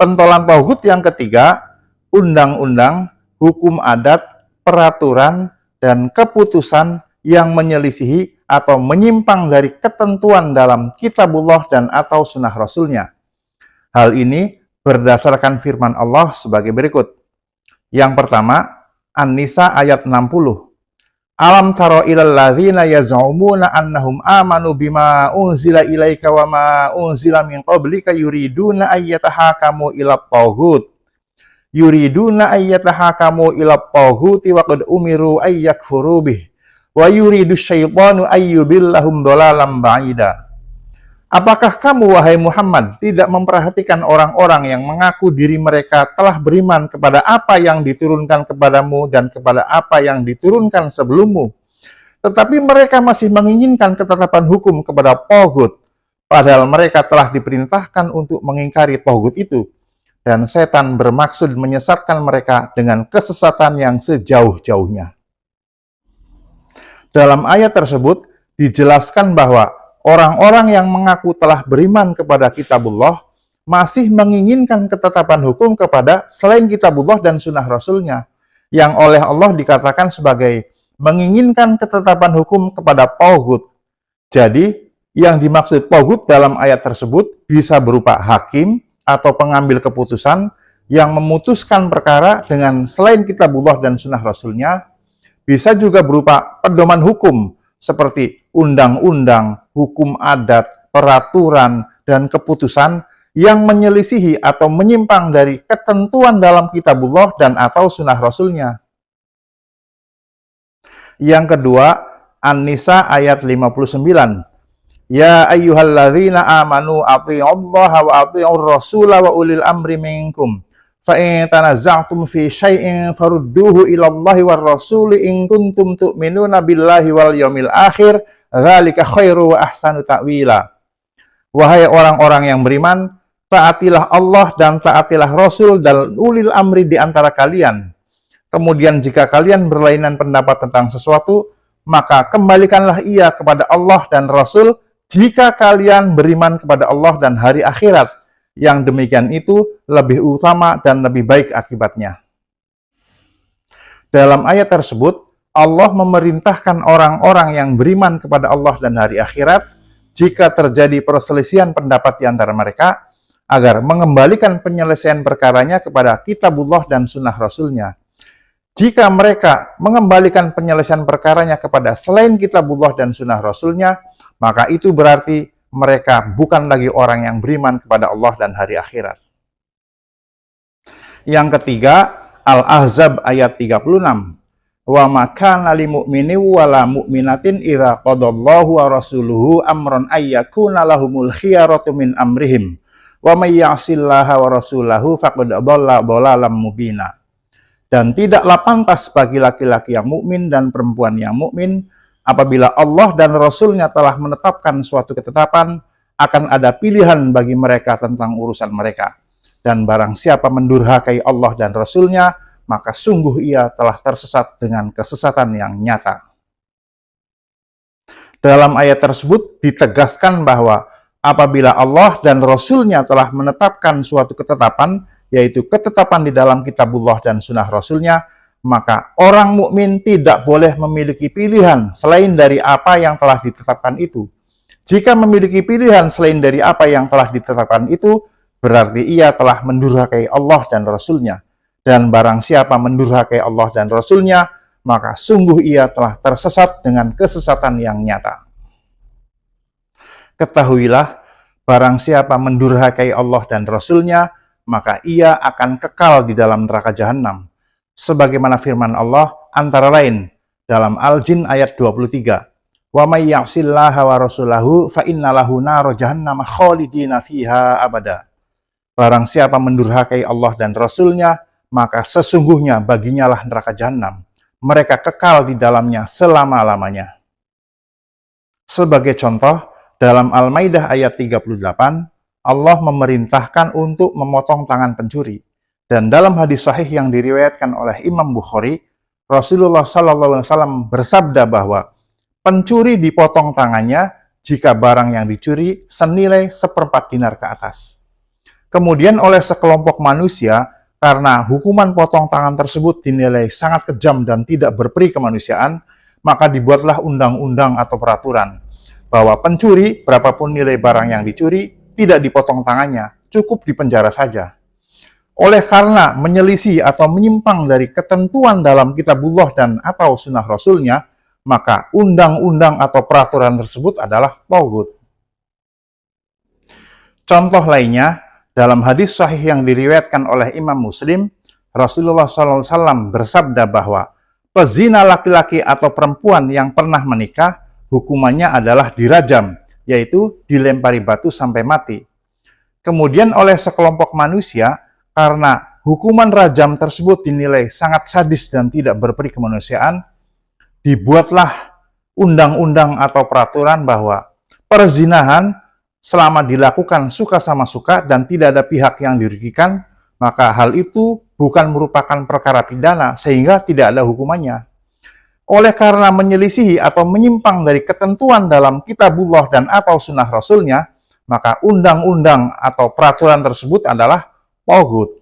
Pentolan tauhid yang ketiga, undang-undang, hukum adat, peraturan, dan keputusan yang menyelisihi atau menyimpang dari ketentuan dalam kitabullah dan atau sunnah rasulnya. Hal ini berdasarkan firman Allah sebagai berikut. Yang pertama, An-Nisa ayat 60. Alam taro ilal ladzina yaz'umuna annahum amanu bima unzila ilaika wa ma unzila min qablika yuriduna ayyatahakamu ila taghut. Yuriduna ayyatahakamu ila taghuti wa qad umiru ayyakfuru bih. Wa yuridu syaitanu ayyubillahum dhalalan ba'ida. Apakah kamu, wahai Muhammad, tidak memperhatikan orang-orang yang mengaku diri mereka telah beriman kepada apa yang diturunkan kepadamu dan kepada apa yang diturunkan sebelummu? Tetapi mereka masih menginginkan ketetapan hukum kepada taghut, padahal mereka telah diperintahkan untuk mengingkari taghut itu. Dan setan bermaksud menyesatkan mereka dengan kesesatan yang sejauh-jauhnya. Dalam ayat tersebut dijelaskan bahwa orang-orang yang mengaku telah beriman kepada kitabullah masih menginginkan ketetapan hukum kepada selain kitabullah dan sunnah rasulnya, yang oleh Allah dikatakan sebagai menginginkan ketetapan hukum kepada taghut. Jadi, yang dimaksud taghut dalam ayat tersebut bisa berupa hakim atau pengambil keputusan yang memutuskan perkara dengan selain kitabullah dan sunnah rasulnya, bisa juga berupa pedoman hukum seperti undang-undang, hukum adat, peraturan, dan keputusan yang menyelisihi atau menyimpang dari ketentuan dalam kitabullah dan atau sunnah rasulnya. Yang kedua, An-Nisa ayat 59. Ya ayyuhalladzina amanu athi'ullaha wa athi'ur rasula wa ulil amri minkum. Fa in tanazza'tum fi syai'in farudduhu ila Allahi war rasuli in kuntum tu'minuna billahi wal yaumil akhir, dzalika khairu wa ahsanu ta'wila. Wahai orang-orang yang beriman, taatilah Allah dan taatilah Rasul dan ulil amri di antara kalian. Kemudian jika kalian berlainan pendapat tentang sesuatu, maka kembalikanlah ia kepada Allah dan Rasul jika kalian beriman kepada Allah dan hari akhirat. Yang demikian itu lebih utama dan lebih baik akibatnya. Dalam ayat tersebut, Allah memerintahkan orang-orang yang beriman kepada Allah dan hari akhirat, jika terjadi perselisihan pendapat di antara mereka, agar mengembalikan penyelesaian perkaranya kepada kitabullah dan sunnah rasulnya. Jika mereka mengembalikan penyelesaian perkaranya kepada selain kitabullah dan sunnah rasulnya, maka itu berarti mereka bukan lagi orang yang beriman kepada Allah dan hari akhirat. Yang ketiga, Al-Ahzab ayat 36. Wa ma kana lil mu'mini wa la mu'minatin idza qadallahu wa rasuluhu amran ay yakuna lahumul khiyaratu min amrihim. Wa may ya'sillaha wa rasulahu faqad dhalla dhalalan mubina. Dan tidaklah pantas bagi laki-laki yang mukmin dan perempuan yang mukmin apabila Allah dan Rasulnya telah menetapkan suatu ketetapan, akan ada pilihan bagi mereka tentang urusan mereka. Dan barang siapa mendurhakai Allah dan Rasulnya, maka sungguh ia telah tersesat dengan kesesatan yang nyata. Dalam ayat tersebut ditegaskan bahwa apabila Allah dan Rasulnya telah menetapkan suatu ketetapan, yaitu ketetapan di dalam kitabullah dan sunnah Rasulnya, maka orang mukmin tidak boleh memiliki pilihan selain dari apa yang telah ditetapkan itu. Jika memiliki pilihan selain dari apa yang telah ditetapkan itu, berarti ia telah mendurhakai Allah dan Rasulnya. Dan barang siapa mendurhakai Allah dan Rasulnya, maka sungguh ia telah tersesat dengan kesesatan yang nyata. Ketahuilah, barang siapa mendurhakai Allah dan Rasulnya, maka ia akan kekal di dalam neraka jahanam. Sebagaimana firman Allah antara lain dalam Al-Jin ayat 23. Wa may ya'sillaha wa rasulahu fa innalahu nar jahannam khalidina fiha abada. Barang siapa mendurhakai Allah dan Rasulnya, maka sesungguhnya baginya lah neraka jahanam. Mereka kekal di dalamnya selama-lamanya. Sebagai contoh, dalam Al-Maidah ayat 38, Allah memerintahkan untuk memotong tangan pencuri. Dan dalam hadis sahih yang diriwayatkan oleh Imam Bukhari, Rasulullah SAW bersabda bahwa pencuri dipotong tangannya jika barang yang dicuri senilai 1/4 dinar ke atas. Kemudian oleh sekelompok manusia, karena hukuman potong tangan tersebut dinilai sangat kejam dan tidak berperi kemanusiaan, maka dibuatlah undang-undang atau peraturan bahwa pencuri, berapapun nilai barang yang dicuri, tidak dipotong tangannya, cukup dipenjara saja. Oleh karena menyelisih atau menyimpang dari ketentuan dalam kitabullah dan atau sunnah rasulnya, maka undang-undang atau peraturan tersebut adalah tauhid. Contoh lainnya, dalam hadis sahih yang diriwayatkan oleh Imam Muslim, Rasulullah SAW bersabda bahwa pezina laki-laki atau perempuan yang pernah menikah, hukumannya adalah dirajam, yaitu dilempari batu sampai mati. Kemudian oleh sekelompok manusia, karena hukuman rajam tersebut dinilai sangat sadis dan tidak berperi kemanusiaan, dibuatlah undang-undang atau peraturan bahwa perzinahan selama dilakukan suka sama suka dan tidak ada pihak yang dirugikan, maka hal itu bukan merupakan perkara pidana sehingga tidak ada hukumannya. Oleh karena menyelisihi atau menyimpang dari ketentuan dalam kitabullah dan atau sunnah rasulnya, maka undang-undang atau peraturan tersebut adalah tauhid.